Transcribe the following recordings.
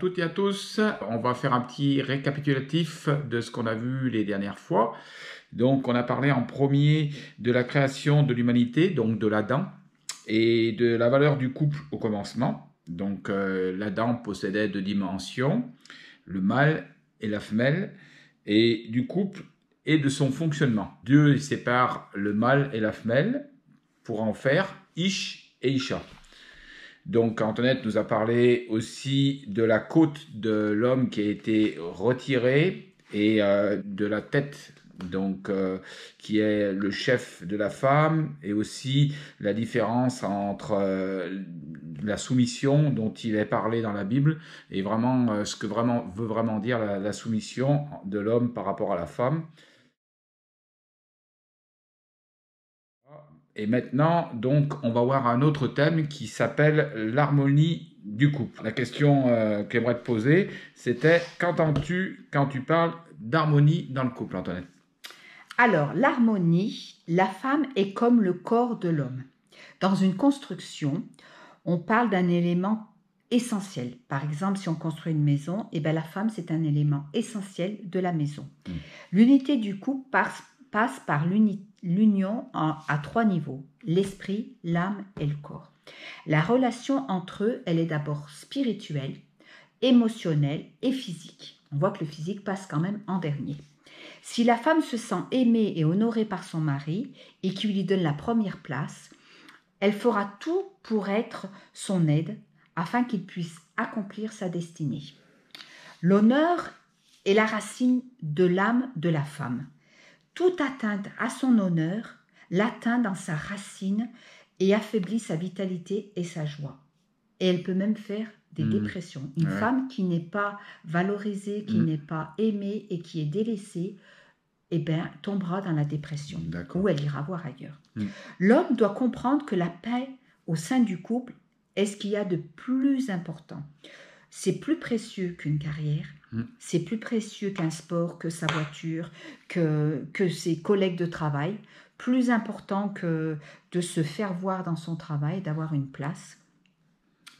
toutes et à tous. On va faire un petit récapitulatif de ce qu'on a vu les dernières fois. Donc, on a parlé en premier de la création de l'humanité, donc de l'Adam, et de la valeur du couple au commencement. Donc, l'Adam possédait 2 dimensions, le mâle et la femelle, et du couple et de son fonctionnement. Dieu sépare le mâle et la femelle pour en faire Ish et Isha. Donc Antoinette nous a parlé aussi de la côte de l'homme qui a été retirée et de la tête, donc qui est le chef de la femme, et aussi la différence entre la soumission dont il est parlé dans la Bible et vraiment ce que veut vraiment dire la soumission de l'homme par rapport à la femme. Et maintenant, donc, on va voir un autre thème qui s'appelle l'harmonie du couple. La question que j'aimerais te poser, c'était qu'entends-tu quand tu parles d'harmonie dans le couple, Antoinette? Alors, l'harmonie, la femme est comme le corps de l'homme. Dans une construction, on parle d'un élément essentiel. Par exemple, si on construit une maison, la femme, c'est un élément essentiel de la maison. L'unité du couple passe par l'union à 3 niveaux, l'esprit, l'âme et le corps. La relation entre eux, elle est d'abord spirituelle, émotionnelle et physique. On voit que le physique passe quand même en dernier. Si la femme se sent aimée et honorée par son mari et qui lui donne la première place, elle fera tout pour être son aide afin qu'il puisse accomplir sa destinée. L'honneur est la racine de l'âme de la femme. Toute atteinte à son honneur l'atteint dans sa racine et affaiblit sa vitalité et sa joie. Et elle peut même faire des dépressions. Une femme qui n'est pas valorisée, qui n'est pas aimée et qui est délaissée, tombera dans la dépression ou elle ira voir ailleurs. L'homme doit comprendre que la paix au sein du couple est ce qu'il y a de plus important. C'est plus précieux qu'une carrière, c'est plus précieux qu'un sport, que sa voiture, que ses collègues de travail, plus important que de se faire voir dans son travail, d'avoir une place.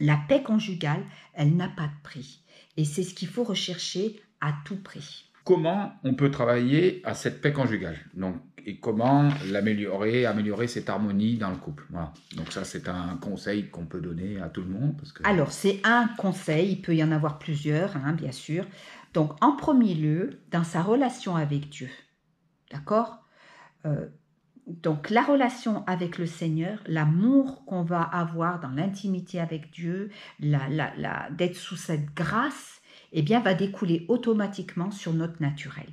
La paix conjugale, elle n'a pas de prix et c'est ce qu'il faut rechercher à tout prix. Comment on peut travailler à cette paix conjugale, donc, et comment améliorer cette harmonie dans le couple. Voilà. Donc ça, c'est un conseil qu'on peut donner à tout le monde. Alors, c'est un conseil, il peut y en avoir plusieurs, bien sûr. Donc, en premier lieu, dans sa relation avec Dieu, d'accord ? Donc, la relation avec le Seigneur, l'amour qu'on va avoir dans l'intimité avec Dieu, d'être sous cette grâce, va découler automatiquement sur notre naturel.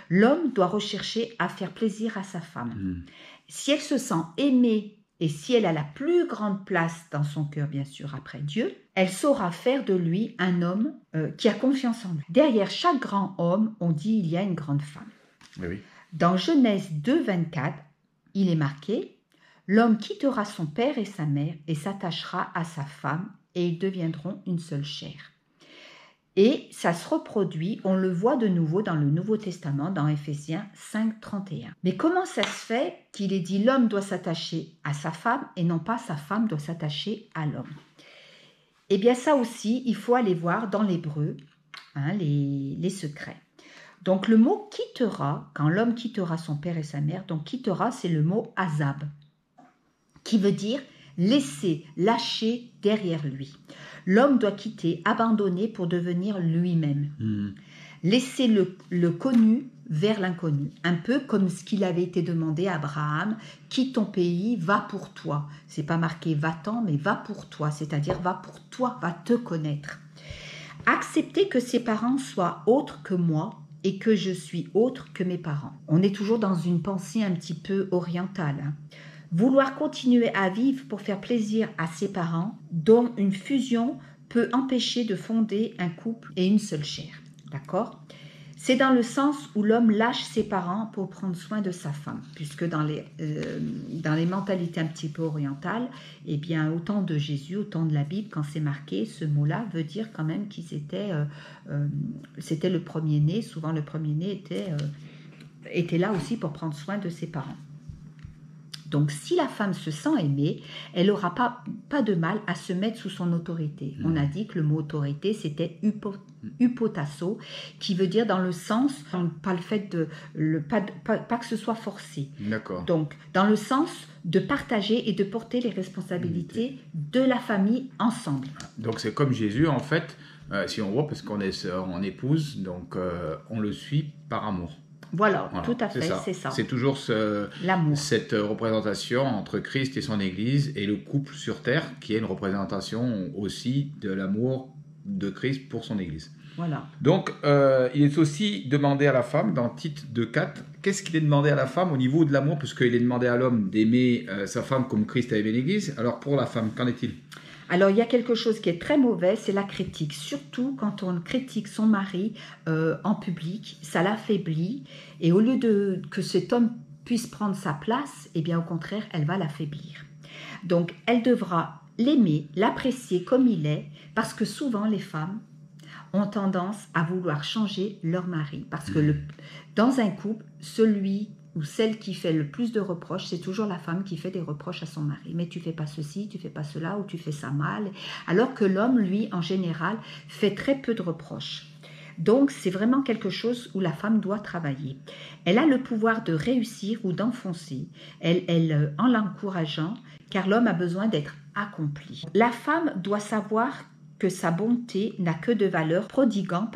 L'homme doit rechercher à faire plaisir à sa femme. Si elle se sent aimée et si elle a la plus grande place dans son cœur, bien sûr, après Dieu, elle saura faire de lui un homme qui a confiance en lui. Derrière chaque grand homme, on dit il y a une grande femme. Oui. Dans Genèse 2, 24, il est marqué « L'homme quittera son père et sa mère et s'attachera à sa femme et ils deviendront une seule chair. » Et ça se reproduit, on le voit de nouveau dans le Nouveau Testament, dans Éphésiens 5, 31. Mais comment ça se fait qu'il est dit l'homme doit s'attacher à sa femme et non pas sa femme doit s'attacher à l'homme? Eh bien ça aussi, il faut aller voir dans l'hébreu les secrets. Donc le mot quittera, quand l'homme quittera son père et sa mère, donc quittera c'est le mot azab, qui veut dire laisser, lâcher derrière lui. L'homme doit quitter, abandonner pour devenir lui-même. Laisser le connu vers l'inconnu. Un peu comme ce qu'il avait été demandé à Abraham, quitte ton pays, va pour toi. C'est pas marqué va-t'en, mais va pour toi, c'est-à-dire va pour toi, va te connaître. Accepter que ses parents soient autres que moi et que je suis autre que mes parents. On est toujours dans une pensée un petit peu orientale. Vouloir continuer à vivre pour faire plaisir à ses parents, dont une fusion peut empêcher de fonder un couple et une seule chair. D'accord ? C'est dans le sens où l'homme lâche ses parents pour prendre soin de sa femme, puisque dans les mentalités un petit peu orientales, au temps de Jésus, au temps de la Bible, quand c'est marqué, ce mot-là veut dire quand même c'était le premier-né. Souvent, le premier-né était là aussi pour prendre soin de ses parents. Donc, si la femme se sent aimée, elle n'aura pas de mal à se mettre sous son autorité. On a dit que le mot autorité, c'était hypotasso, qui veut dire dans le sens, pas le fait pas que ce soit forcé. D'accord. Donc, dans le sens de partager et de porter les responsabilités de la famille ensemble. Donc, c'est comme Jésus, en fait, si on voit, parce qu'on est sœur, on épouse, donc on le suit par amour. Voilà, tout à fait, c'est ça. C'est toujours cette représentation entre Christ et son Église et le couple sur terre qui est une représentation aussi de l'amour de Christ pour son Église. Voilà. Donc, il est aussi demandé à la femme, dans Tite 2,4, qu'est-ce qu'il est demandé à la femme au niveau de l'amour, puisqu'il est demandé à l'homme d'aimer sa femme comme Christ a aimé l'Église. Alors, pour la femme, qu'en est-il ? Alors, il y a quelque chose qui est très mauvais, c'est la critique. Surtout quand on critique son mari en public, ça l'affaiblit. Et au lieu que cet homme puisse prendre sa place, eh bien, au contraire, elle va l'affaiblir. Donc, elle devra l'aimer, l'apprécier comme il est, parce que souvent, les femmes ont tendance à vouloir changer leur mari. Parce que dans un couple, celui ou celle qui fait le plus de reproches, c'est toujours la femme qui fait des reproches à son mari. Mais tu fais pas ceci, tu fais pas cela, ou tu fais ça mal. Alors que l'homme, lui, en général, fait très peu de reproches. Donc, c'est vraiment quelque chose où la femme doit travailler. Elle a le pouvoir de réussir ou d'enfoncer, en l'encourageant, car l'homme a besoin d'être accompli. La femme doit savoir que sa bonté n'a que de valeur, prodiguant,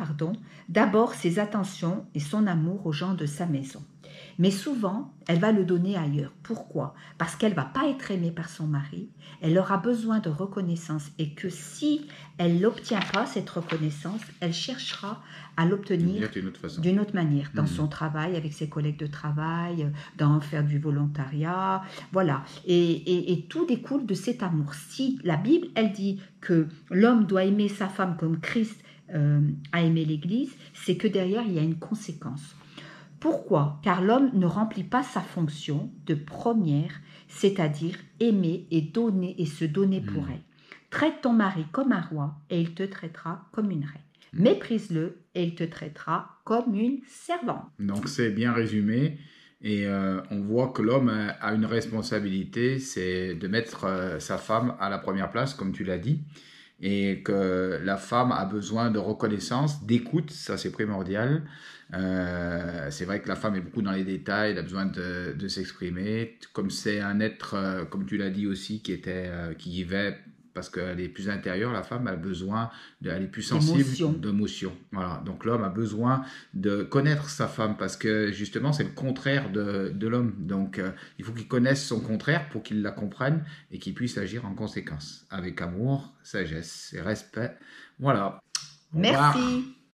d'abord ses attentions et son amour aux gens de sa maison. Mais souvent, elle va le donner ailleurs. Pourquoi ? Parce qu'elle ne va pas être aimée par son mari, elle aura besoin de reconnaissance et que si elle n'obtient pas cette reconnaissance, elle cherchera à l'obtenir d'une autre manière, dans son travail, avec ses collègues de travail, dans faire du volontariat, voilà. Et tout découle de cet amour. Si la Bible, elle dit que l'homme doit aimer sa femme comme Christ a aimé l'Église, c'est que derrière, il y a une conséquence. Pourquoi ? Car l'homme ne remplit pas sa fonction de première, c'est-à-dire aimer et donner et se donner pour elle. Traite ton mari comme un roi et il te traitera comme une reine. Méprise-le et il te traitera comme une servante. Donc c'est bien résumé et on voit que l'homme a une responsabilité, c'est de mettre sa femme à la première place, comme tu l'as dit, et que la femme a besoin de reconnaissance, d'écoute, ça c'est primordial. C'est vrai que la femme est beaucoup dans les détails, elle a besoin de s'exprimer, comme c'est un être, comme tu l'as dit aussi, qui vivait, parce qu'elle est plus intérieure, la femme, elle a besoin, elle est plus sensible d'émotion. Voilà. Donc l'homme a besoin de connaître sa femme, parce que justement c'est le contraire de l'homme. Donc il faut qu'il connaisse son contraire pour qu'il la comprenne et qu'il puisse agir en conséquence, avec amour, sagesse et respect. Voilà. Merci.